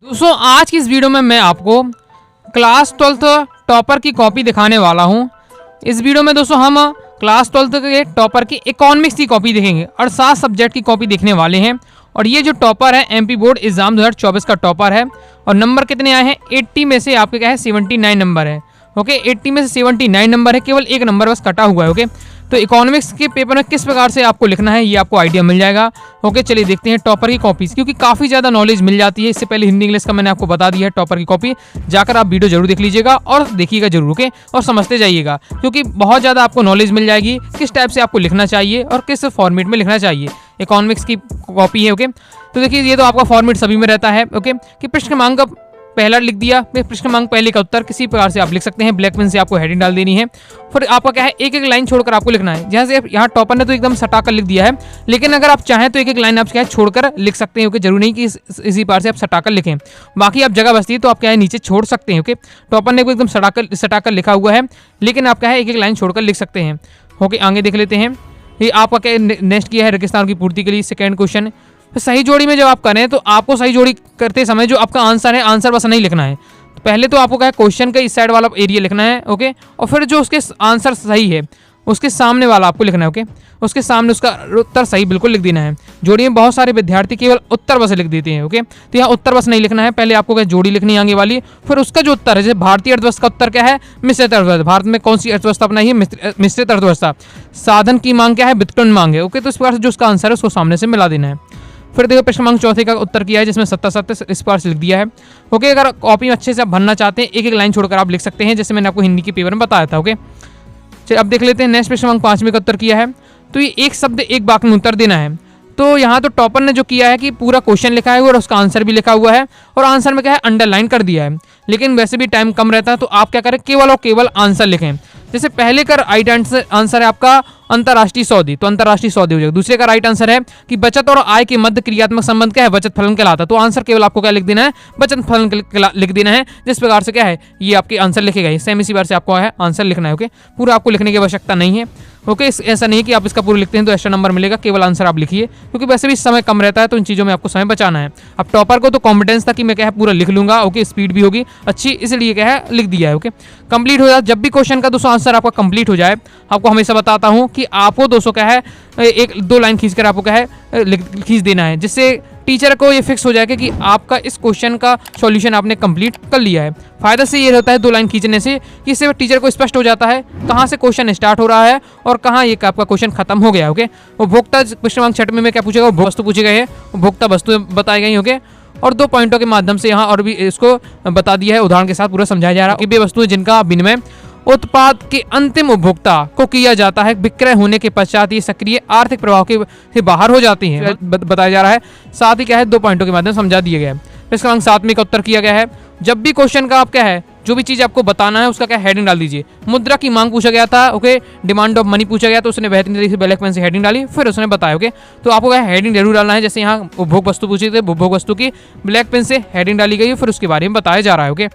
दोस्तों आज की इस वीडियो में मैं आपको क्लास 12th टॉपर की कॉपी दिखाने वाला हूं। इस वीडियो में दोस्तों हम क्लास 12th के टॉपर की इकोनॉमिक्स की कॉपी देखेंगे और 7 सब्जेक्ट की कॉपी देखने वाले हैं। और ये जो टॉपर है एमपी बोर्ड एग्जाम 2024 का टॉपर है और नंबर कितने आए हैं 80 में से आपके क्या है 79 नंबर है। ओके 80 में से 79 नंबर है, केवल एक नंबर बस कटा हुआ है। ओके तो इकोनॉमिक्स के पेपर में किस प्रकार से आपको लिखना है ये आपको आइडिया मिल जाएगा। ओके चलिए देखते हैं टॉपर की कॉपीज, क्योंकि काफ़ी ज़्यादा नॉलेज मिल जाती है। इससे पहले हिंदी इंग्लिश का मैंने आपको बता दिया है टॉपर की कॉपी, जाकर आप वीडियो जरूर देख लीजिएगा और देखिएगा जरूर। ओके और समझते जाइएगा, क्योंकि बहुत ज़्यादा आपको नॉलेज मिल जाएगी किस टाइप से आपको लिखना चाहिए और किस फॉर्मेट में लिखना चाहिए। इकोनॉमिक्स की कॉपी है। ओके तो देखिए ये तो आपका फॉर्मेट सभी में रहता है। ओके कि पृष्ठ क्रमांक पहला लिख दिया, पृष्ठ क्रमांक पहले का उत्तर किसी प्रकार से आप लिख सकते हैं। ब्लैक पेन से आपको हेडिंग डाल देनी है, फिर आपका क्या है एक एक लाइन छोड़कर आपको लिखना है। जहाँ से यहाँ टॉपर ने तो एकदम सटाकर लिख दिया है, लेकिन अगर आप चाहें तो एक एक लाइन आप क्या है छोड़कर लिख सकते हैं। ओके जरूरी नहीं कि इसी पार से आप सटाकर लिखें, बाकी आप जगह बचती है तो आप क्या है नीचे छोड़ सकते हैं। ओके टॉपर ने एकदम सटाकर लिखा हुआ है, लेकिन आप क्या है एक एक लाइन छोड़कर लिख सकते हैं। ओके आगे देख लेते हैं। ये आपका क्या नेक्स्ट किया है रेगिस्तान की पूर्ति के लिए सेकेंड क्वेश्चन। सही जोड़ी में जब आप करें तो आपको सही जोड़ी करते समय जो आपका आंसर है आंसर बस नहीं लिखना है। तो पहले तो आपको क्या है क्वेश्चन का इस साइड वाला एरिया लिखना है। ओके और फिर जो उसके आंसर सही है उसके सामने वाला आपको लिखना है। ओके उसके सामने उसका उत्तर सही बिल्कुल लिख देना है। जोड़ी में बहुत सारे विद्यार्थी केवल उत्तर बस लिख देते हैं। ओके तो यहाँ उत्तर बस नहीं लिखना है, पहले आपको क्या जोड़ी लिखनी है आगे वाली, फिर उसका जो उत्तर है। जैसे भारतीय अर्थव्यवस्था का उत्तर क्या है मिश्रित अर्थव्यवस्था। भारत में कौन सी अर्थव्यवस्था अपनाई है मिश्रित अर्थव्यवस्था। साधन की मांग क्या है वित्तपोषण मांग है। ओके तो इस प्रकार से जो उसका आंसर है उसको सामने से मिला देना है। फिर देखो प्रश्न क्रमांक चौथे का उत्तर किया है जिसमें 77 इस बार से लिख दिया है। ओके अगर कॉपी में अच्छे से आप भरना चाहते हैं एक एक लाइन छोड़कर आप लिख सकते हैं, जैसे मैंने आपको हिंदी के पेपर में बताया था। ओके चलिए अब देख लेते हैं नेक्स्ट प्रश्न क्रमांक 5 का उत्तर किया है। तो ये एक शब्द एक वाक्य में उत्तर देना है। तो यहाँ तो टॉपर ने जो किया है कि पूरा क्वेश्चन लिखा है और उसका आंसर भी लिखा हुआ है और आंसर में क्या है अंडरलाइन कर दिया है, लेकिन वैसे भी टाइम कम रहता है तो आप क्या करें केवल और केवल आंसर लिखें। जैसे पहले का राइट आंसर है आपका अंतर्राष्ट्रीय सौदे, तो अंतर्राष्ट्रीय सौदे हो जाएगा। दूसरे का राइट आंसर है कि बचत और आय के मध्य क्रियात्मक संबंध क्या है बचत फलन कहलाता है। तो आंसर केवल आपको क्या लिख देना है बचत फलन लिख देना है। जिस प्रकार से क्या है ये आपके आंसर लिखेगा, सेम इसी बार से आपको है आंसर लिखना है। ओके पूरा आपको लिखने की आवश्यकता नहीं है। ओके ऐसा नहीं कि आप इसका पूरा लिखते हैं तो एक्स्ट्रा नंबर मिलेगा, केवल आंसर आप लिखिए, क्योंकि वैसे भी समय कम रहता है तो इन चीज़ों में आपको समय बचाना है। अब टॉपर को तो कॉन्फिडेंस था कि मैं क्या है पूरा लिख लूंगा। ओके स्पीड भी होगी अच्छी, इसलिए क्या है लिख दिया है। ओके कंप्लीट हो जाए जब भी क्वेश्चन का दोस्तों आंसर आपका कंप्लीट हो जाए, आपको हमेशा बताता हूँ कि आपको दोस्तों क्या है एक दो लाइन खींचकर आपको क्या है खींच देना है, जिससे टीचर को ये फिक्स हो जाएगा कि आपका इस क्वेश्चन का सॉल्यूशन आपने कंप्लीट कर लिया है। फायदा से ये होता है दो लाइन खींचने से कि इससे टीचर को स्पष्ट हो जाता है कहाँ से क्वेश्चन स्टार्ट हो रहा है और कहाँ ये आपका क्वेश्चन खत्म हो गया। ओके उपभोक्ता प्रश्न क्रमांक 6 में क्या पूछेगा वस्तु पूछे गए हैं, उपभोक्ता वस्तु बताई गई। ओके और 2 पॉइंटों के माध्यम से यहाँ और भी इसको बता दिया है, उदाहरण के साथ पूरा समझाया जा रहा है कि वे वस्तुएं जिनका विनिमय उत्पाद के अंतिम उपभोक्ता को किया जाता है विक्रय होने के पश्चात ये सक्रिय आर्थिक प्रभाव के से बाहर हो जाती हैं बताया जा रहा है। साथ ही क्या है 2 पॉइंटों के माध्यम से समझा दिया गया है। इसका अंक 7 का उत्तर किया गया है। जब भी क्वेश्चन का आप क्या है जो भी चीज़ आपको बताना है उसका क्या हेडिंग डाल दीजिए। मुद्रा की मांग पूछा गया था। ओके डिमांड ऑफ मनी पूछा गया तो उसने बेहतरीन तरीके से ब्लैक पेन से हेडिंग डाली, फिर उसने बताया। ओके तो आपको क्या हेडिंग जरूर डालना है। जैसे यहाँ उपभोग वस्तु पूछी थी, उपभोग वस्तु की ब्लैक पेन से हेडिंग डाली गई, फिर उसके बारे में बताया जा रहा है। ओके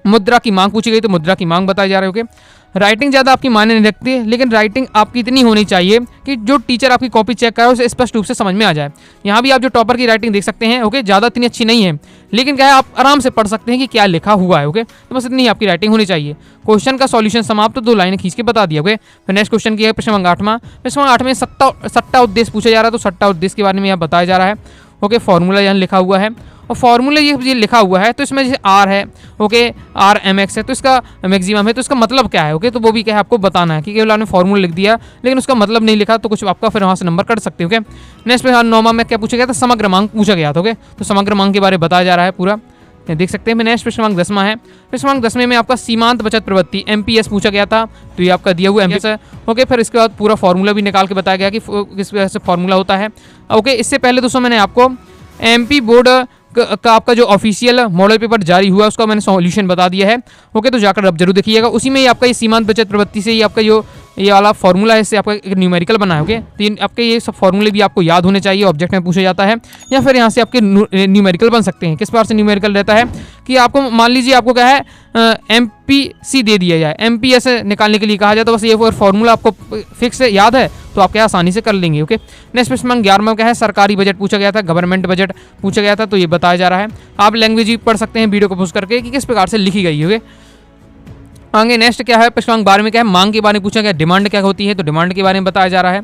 मुद्रा की मांग पूछी गई तो मुद्रा की मांग बताई जा रही है। ओके राइटिंग ज़्यादा आपकी मायने नहीं रखती है, लेकिन राइटिंग आपकी इतनी होनी चाहिए कि जो टीचर आपकी कॉपी चेक करे उसे स्पष्ट रूप से समझ में आ जाए। यहाँ भी आप जो टॉपर की राइटिंग देख सकते हैं। ओके ज़्यादा इतनी अच्छी नहीं है, लेकिन क्या है आप आराम से पढ़ सकते हैं कि क्या लिखा हुआ है। ओके तो बस इतनी आपकी राइटिंग होनी चाहिए। क्वेश्चन का सॉल्यूशन समाप्त तो 2 लाइनें खींच के बता दिया। ओके फिर नेक्स्ट क्वेश्चन किया है प्रश्न क्रमांक 8 प्रश्न क्रमांक 8 में सट्टा उद्देश्य पूछा जा रहा है, तो सट्टा उद्देश्य के बारे में यहाँ बताया जा रहा है। ओके फॉर्मूला यहाँ लिखा हुआ है और फॉर्मूला ये लिखा हुआ है, तो इसमें जैसे आर है ओके आर एम एक्स है तो इसका मैक्सिमम है, तो इसका मतलब क्या है। ओके तो वो भी क्या है आपको बताना है कि केवल आपने फॉर्मूला लिख दिया लेकिन उसका मतलब नहीं लिखा तो कुछ आपका फिर वहाँ से नंबर कट सकते हो। ओके नेक्स्ट पे 9 में क्या पूछा गया था समग्र मांग पूछा गया था। ओके तो समग्र मांग के बारे में बताया जा रहा है पूरा, देख सकते हैं। नेक्स्ट प्रश्न क्रमांक 10 है। प्रश्न क्रमांक 10 में आपका सीमांत बचत प्रवृत्ति एमपीएस पूछा गया था, तो ये आपका दिया हुआ एमपीएस है। ओके फिर इसके बाद पूरा फॉर्मूला भी निकाल के बताया गया कि किस वजह से फॉर्मूला होता है। ओके इससे पहले दोस्तों मैंने आपको एमपी बोर्ड का आपका जो ऑफिशियल मॉडल पेपर जारी हुआ उसका मैंने सॉल्यूशन बता दिया है। ओके तो जाकर अब जरूर देखिएगा, उसी में ही आपका ये सीमांत बचत प्रवृत्ति से ही आपका जो ये वाला फॉर्मूला है, इससे आपका एक न्यूमेरिकल बना है। ओके, तो आपके ये सब फॉर्मूले भी आपको याद होने चाहिए, ऑब्जेक्ट में पूछा जाता है, या फिर यहाँ से आपके न्यूमेरिकल बन सकते हैं। किस प्रकार से न्यूमेरिकल रहता है कि आपको मान लीजिए आपको क्या है MPC दे दिया जाए, MPS निकालने के लिए कहा जाए, तो बस ये फॉर्मूला आपको फिक्स है, याद है, तो आप क्या आसानी से कर लेंगे। ओके, नेक्स्ट प्रश्न 11वां क्या है, सरकारी बजट पूछा गया था, गवर्नमेंट बजट पूछा गया था, तो ये बताया जा रहा है। आप लैंग्वेज भी पढ़ सकते हैं वीडियो को पॉज करके कि किस प्रकार से लिखी गई है। ओके, आगे नेक्स्ट क्या है, प्रश्न 12 में क्या है, मांग के बारे में पूछा गया, डिमांड क्या होती है, तो डिमांड के बारे में बताया जा रहा है।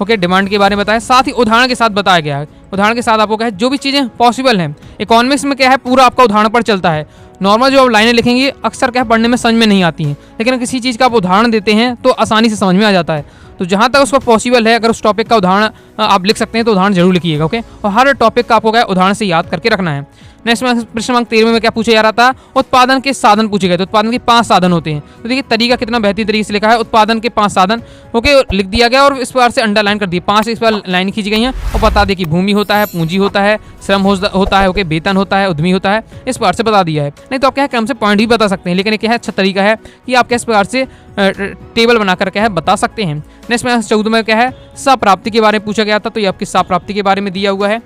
ओके, डिमांड के बारे में बताया, साथ ही उदाहरण के साथ बताया गया है। उदाहरण के साथ आपको क्या है, जो भी चीज़ें पॉसिबल हैं, इकोनॉमिक्स में क्या है पूरा आपका उदाहरण पर चलता है। नॉर्मल जो आप लाइनें लिखेंगे अक्सर क्या पढ़ने में समझ में नहीं आती हैं, लेकिन किसी चीज़ का आप उदाहरण देते हैं तो आसानी से समझ में आ जाता है। तो जहाँ तक उसका पॉसिबल है, अगर उस टॉपिक का उदाहरण आप लिख सकते हैं तो उदाहरण जरूर लिखिएगा। ओके, और हर टॉपिक का आपको क्या उदाहरण से याद करके रखना है। नेक्स्ट प्रश्न 13 में क्या पूछा जा रहा था, उत्पादन के साधन पूछे गए। तो उत्पादन के 5 साधन होते हैं। तो देखिए तरीका कितना बेहतरीन तरीके से लिखा है, उत्पादन के 5 साधन। ओके, लिख दिया गया और इस बार से अंडरलाइन कर दिया, 5 इस बार लाइन खींची गई हैं और बता दिया कि भूमि होता है, पूंजी होता है, श्रम होता है, ओके, वेतन होता है, उद्यमी होता है, इस प्रकार से बता दिया है। नहीं तो आप क्या है क्रम से पॉइंट भी बता सकते हैं, लेकिन क्या है अच्छा तरीका है कि आप किस प्रकार से टेबल बनाकर क्या है बता सकते हैं। नेक्स्ट में 14 में क्या है, सहप्राप्ति के बारे में पूछा गया था, तो ये आपकी सहप्राप्ति के बारे में दिया हुआ है,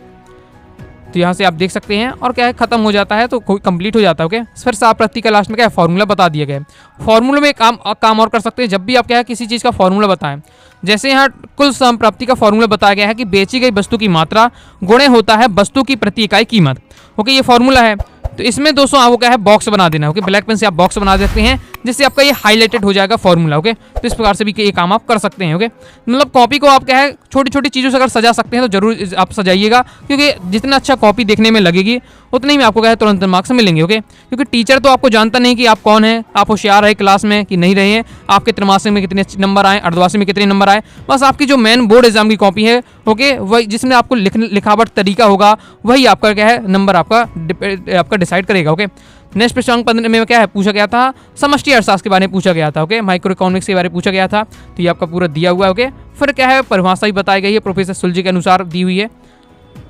तो यहाँ से आप देख सकते हैं। और क्या है खत्म हो जाता है तो कोई कंप्लीट हो जाता है। ओके, फिर सहप्राप्ति का लास्ट में क्या है, फॉर्मूला बता दिया गया है। फॉर्मूले में काम और कर सकते हैं, जब भी आप क्या है किसी चीज़ का फॉर्मूला बताएं। जैसे यहाँ कुल संप्राप्ति का फॉर्मूला बताया गया है कि बेची गई वस्तु की मात्रा गुणे होता है वस्तु की प्रति इकाई कीमत। ओके, ये फॉर्मूला है। तो इसमें दोस्तों आपको क्या है बॉक्स बना देना है। ओके, ब्लैक पेन से आप बॉक्स बना सकते हैं, जिससे आपका ये हाईलाइटेड हो जाएगा फॉर्मूला। ओके, तो इस प्रकार से भी ये काम आप कर सकते हैं। ओके, मतलब कॉपी को आप क्या है छोटी छोटी चीज़ों से अगर सजा सकते हैं तो जरूर आप सजाइएगा, क्योंकि जितना अच्छा कॉपी देखने में लगेगी उतने ही में आपको क्या है तुरंत मार्क्स मिलेंगे। ओके, क्योंकि टीचर तो आपको जानता नहीं कि आप कौन हैं, आप होशियार रहे क्लास में कि नहीं रहे हैं, आपके त्रैमासिक में कितने नंबर आए, अर्धवार्षिक में कितने नंबर आए, बस आपकी जो मेन बोर्ड एग्जाम की कॉपी है, ओके, वही जिसमें आपको लिखावट तरीका होगा वही आपका क्या है नंबर आपका डिसाइड करेगा। ओके, नेक्स्ट प्रश्न 15 में क्या है पूछा गया था, समष्टि अर्थशास्त्र के बारे में पूछा गया था। ओके, माइक्रो इकोनॉमिक्स के बारे में पूछा गया था, तो ये आपका पूरा दिया हुआ है। ओके, फिर क्या है परिभाषा भी बताई गई है, प्रोफेसर सुलजी के अनुसार दी हुई है।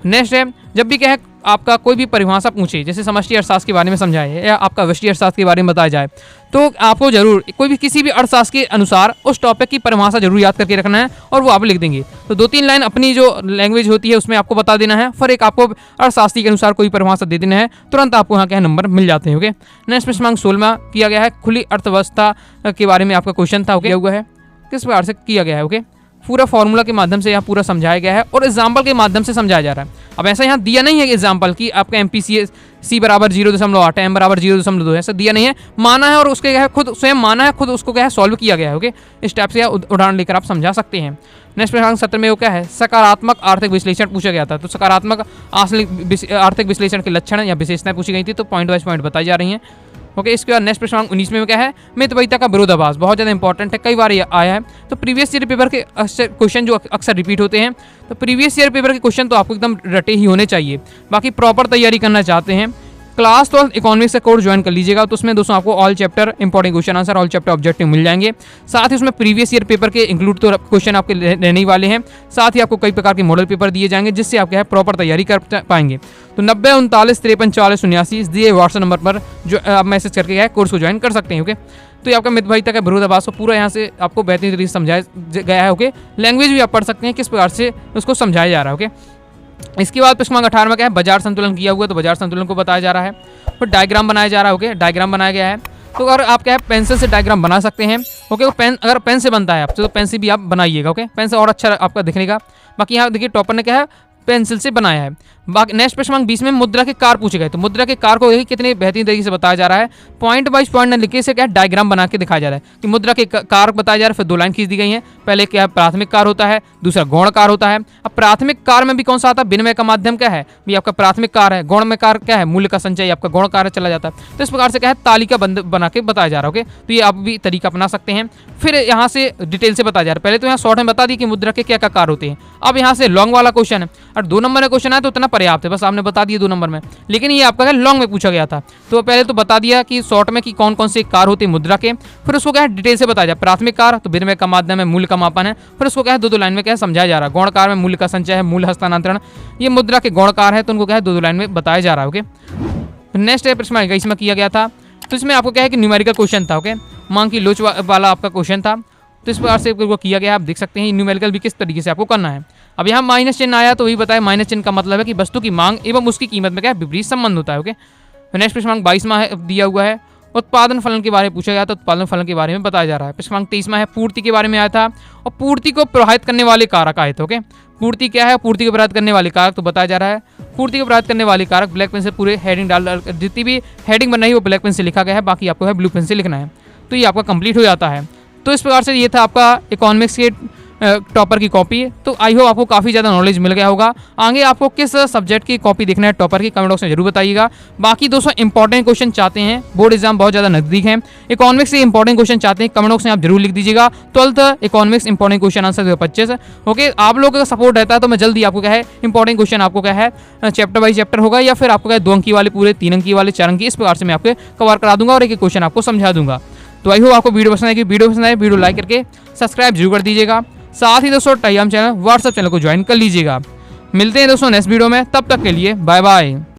नेक्स्ट है, जब भी क्या है आपका कोई भी परिभाषा पूछे, जैसे समष्टि अर्थशास्त्र के बारे में समझाए या आपका व्यष्टि अर्थशास्त्र के बारे में बताया जाए, तो आपको जरूर कोई भी किसी भी अर्थशास्त्र के अनुसार उस टॉपिक की परिभाषा जरूर याद करके रखना है और वो आप लिख देंगे। तो 2-3 लाइन अपनी जो लैंग्वेज होती है उसमें आपको बता देना है, फिर एक आपको अर्थशास्त्री के अनुसार कोई परिभाषा दे देना है, तुरंत आपको यहाँ क्या नंबर मिल जाते हैं। ओके, नेक्स्ट प्रश्न 16 किया गया है, खुली अर्थव्यवस्था के बारे में आपका क्वेश्चन था। ओके, हुआ है किस प्रकार से किया गया है। ओके, पूरा फॉर्मूला के माध्यम से यहाँ पूरा समझाया गया है और एग्जाम्पल के माध्यम से समझाया जा रहा है। अब ऐसा यहाँ दिया नहीं है एग्जाम्पल कि आपका MPC बराबर 0.8 M बराबर 0.2 ऐसा दिया नहीं है, माना है और उसके क्या है खुद स्वयं माना है, खुद उसको क्या है सॉल्व किया गया है। ओके, इस टाइप से उदाहरण लेकर आप समझा सकते हैं। नेक्स्ट प्रश्न 17 में वो क्या है, सकारात्मक आर्थिक विश्लेषण पूछा गया था। तो सकारात्मक आर्थिक विश्लेषण के लक्षण या विशेषताएं पूछी गई थी, तो पॉइंट वाइज पॉइंट बताई जा रही हैं। ओके, इसके बाद नेक्स्ट प्रश्न 19 में क्या है, मितव्ययिता का विरोधाभास, बहुत ज़्यादा इंपॉर्टेंट है, कई बार ये आया है। तो प्रीवियस ईयर पेपर के क्वेश्चन जो अक्सर रिपीट होते हैं, तो प्रीवियस ईयर पेपर के क्वेश्चन तो आपको एकदम रटे ही होने चाहिए। बाकी प्रॉपर तैयारी करना चाहते हैं, क्लास 12 इकोनॉमिक्स का कोर्स ज्वाइन कर लीजिएगा, तो उसमें दोस्तों आपको all chapter important question answer, all chapter objective मिल जाएंगे। साथ ही उसमें प्रीवियस ईयर पेपर के इंक्लूड तो क्वेश्चन आपके रहने ही वाले हैं, साथ ही आपको कई प्रकार के मॉडल पेपर दिए जाएंगे, जिससे आप क्या है प्रॉपर तैयारी कर पाएंगे। तो 90 39 53 44 79 दिए व्हाट्सएप नंबर पर जो आप मैसेज करके है कोर्स को ज्वाइन कर सकते हैं। ओके, तो ये आपका मितव्ययिता का विरोधाभास को पूरा यहाँ से आपको बेहतरीन तरीके से समझाया गया है। ओके, लैंग्वेज भी आप पढ़ सकते हैं किस प्रकार से उसको समझाया जा रहा है। ओके, इसके बाद प्रश्न 18 में क्या है, बाजार संतुलन किया हुआ है, तो बाजार संतुलन को बताया जा रहा है, फिर डायग्राम बनाया जा रहा है। ओके, डायग्राम बनाया गया है, तो अगर आप क्या है पेंसिल से डायग्राम बना सकते हैं। ओके, पेन अगर पेन से बनता है आपसे तो पेन से भी आप बनाइएगा। ओके, पेन से और अच्छा आपका दिखने का। बाकी यहाँ देखिए टॉपर ने क्या है पेंसिल से बनाया है। बाकी नेक्स्ट प्रश्न 20 में मुद्रा के कार पूछे गए, तो मुद्रा के कार को कितने बेहतरीन तरीके से बताया जा रहा है, पॉइंट वाइज पॉइंट न लिखे से क्या डायग्राम बना के दिखाया जा रहा है कि मुद्रा के कार बताया जा रहा है। फिर 2 लाइन खींच दी गई हैं, पहले क्या प्राथमिक कार होता है, दूसरा गौण कार होता है। अब प्राथमिक कार में भी कौन सा आता है, विनिमय का माध्यम क्या है, भी आपका प्राथमिक कार है, गौण में कार क्या है, मूल्य का संचय आपका गौण कार चला जाता है। तो इस प्रकार से क्या है तालिका बना के बताया जा रहा है। ओके, तो ये आप भी तरीका अपना सकते हैं। फिर यहाँ से डिटेल से बताया जा रहा है, पहले तो यहाँ शॉर्ट में बता दी कि मुद्रा के क्या क्या कार होते हैं। अब यहाँ से लॉन्ग वाला क्वेश्चन है, और 2 नंबर में क्वेश्चन है तो उतना पर्याप्त है, बस आपने बता दिया 2 नंबर में, लेकिन ये आपका लॉन्ग में पूछा गया था। तो पहले तो बता दिया कि शॉर्ट में कि कौन कौन से कार होते हैं मुद्रा के, फिर उसको क्या है डिटेल से बताया जाए, प्राथमिक कार तो विनिमय का माध्यम है, मूल्य का मापन है, फिर उसको क्या है 2 लाइन में क्या है समझाया जा रहा है। गौण कार में मूल्य का संचय है, मूल्य हस्तांतरण, ये मुद्रा के गौण कार है, तो उनको क्या है 2 लाइन में बताया जा रहा है। ओके, नेक्स्ट प्रश्न इसमें किया गया था, तो इसमें आपको क्या है कि न्यूमेरिकल क्वेश्चन था। ओके, मांग की लोच वाला आपका क्वेश्चन था, तो इस प्रकार से आपको किया गया है, आप देख सकते हैं न्यूमेरिकल भी किस तरीके से आपको करना है। अब यहाँ माइनस चिन्ह आया तो वही बताया, माइनस चिन्ह का मतलब है कि वस्तु की मांग एवं उसकी कीमत में क्या है, विपरीत संबंध होता है। ओके, नेक्स्ट प्रश्न क्रमांक 22वां दिया हुआ है, उत्पादन फलन के बारे में पूछा गया, तो उत्पादन फलन के बारे में बताया जा रहा है। प्रश्न क्रमांक 23वां है, पूर्ति के बारे में आया था और पूर्ति को प्रभावित करने वाले कारक आए थे। ओके, पूर्ति क्या है, पूर्ति को प्रभावित करने वाले कारक तो बताया जा रहा है। पूर्ति को प्रभावित करने वाले कारक ब्लैक पेन से पूरे हेडिंग डाल, जितनी भी हेडिंग बन रही है वो ब्लैक पेन से लिखा गया है, बाकी आपको है ब्लू पेन से लिखना है, तो ये आपका कंप्लीट हो जाता है। तो इस प्रकार से ये था आपका इकोनॉमिक्स के टॉपर की कॉपी। तो आई होप आपको काफ़ी ज़्यादा नॉलेज मिल गया होगा। आगे आपको किस सब्जेक्ट की कॉपी देखना है टॉपर की, कमेंट बॉक्स में जरूर बताइएगा। बाकी दोस्तों इंपॉर्टेंट क्वेश्चन चाहते हैं, बोर्ड एग्जाम बहुत ज़्यादा नजदीक है, इकोनॉमिक्स से इंपॉर्टेंट क्वेश्चन चाहते हैं, कमेंट बॉक्स में आप जरूर लिख दीजिएगा 12th economics important question answer 2025। Okay, आप लोगों का सपोर्ट रहता है तो मैं जल्दी आपको क्या है इंपॉर्टेंट क्वेश्चन आपको क्या है चैप्टर बाई चैप्टर होगा, या फिर आपको क्या 2 अंकी वाले, पूरे 3 अंकी वाले, 4 अंकी, इस प्रकार से मैं आपको कवर करा दूंगा और एक क्वेश्चन आपको समझा दूंगा। तो आई होप आपको वीडियो पसंद आएगी, वीडियो पसंद आए वीडियो लाइक करके सब्सक्राइब जरूर कर दीजिएगा। साथ ही दोस्तों टेलीग्राम चैनल, व्हाट्सएप चैनल को ज्वाइन कर लीजिएगा। मिलते हैं दोस्तों नेक्स्ट वीडियो में, तब तक के लिए बाय बाय।